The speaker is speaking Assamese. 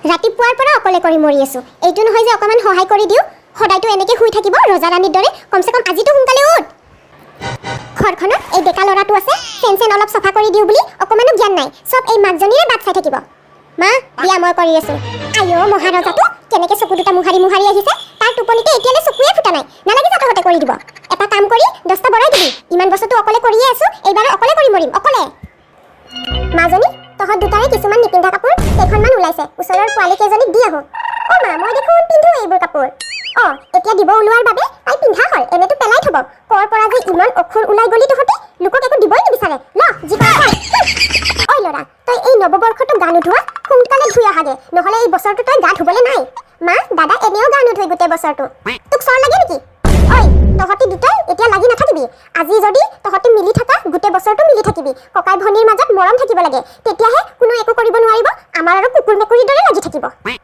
ৰাতিপুৱাৰ পৰা অকলে কৰি মৰি আছো। এইটো নহয় যে অকমান সহায় কৰি দিও। সদায়তো এনেকে শুই থাকিব ৰজাৰাণীৰ দৰে। কমসে কম আজিতো সোনকালে উঠ। ঘৰখনত এই ডেকা ল'ৰাটো আছে, ফেন অলপ চফা কৰি দিও বুলি অকমানো জ্ঞান নাই। সব এই মাকজনীৰে বাট চাই থাকিব। মা বিয়া মই কৰি আছো। আইও মহাৰজাটো কেনেকে চকু দুটা মুহাৰি আহিছে। তাৰ টোপনিতে এতিয়ালে চকুৱে ফুটা নাই। নালাগে যাতহতে কৰি দিব। এটা কাম কৰি 10টা বঢ়াই দিবি। ইমান বছৰটো অকলে কৰিয়ে আছো, এইবাৰ অকলে কৰি মৰিম, অকলে। মাজনী তহত দুটাৰে কিছুমান নিপিন্ধা কাপোৰ কেইখনমান ওলাইছে। ওচৰৰ পোৱালি কেইজনীক দি আহো। অ মা মই দেখোন পিন্ধো এইবোৰ কাপোৰ। এতিয়া দিব ওলোৱাৰ বাবে তাই পিন্ধা হয়, এনেতো পেলাই থব। কৰ পৰা যে ইমান অখুৰ ওলাই গলি তহঁতে, লোকক একো দিবই নিবিচাৰে। ল যি কৰা হয়। ঐ ল'ৰা, তই এই নৱবৰ্ষটো গা নুধুৱা, সোনকালে ধুই আহাগে, নহলে এই বছৰটো তই গা ধুবলৈ নাই। মা দাদা এনেও গা নুধুই গোটেই বছৰটো। তোক চৰ লাগে নেকি? ঐ তহঁতি দুটাই এতিয়া লাগি নাথাকিবি। আজি যদি তহঁতি মিলি থাকা, গোটেই বছৰটো মিলি থাকিবি। ককাই ভনীৰ মাজত মৰম থাকিব লাগে, তেতিয়াহে কোনো একো কৰিব নোৱাৰিব। আমাৰ আৰু কুকুৰ মেকুৰীৰ দৰে লাগি থাকিব।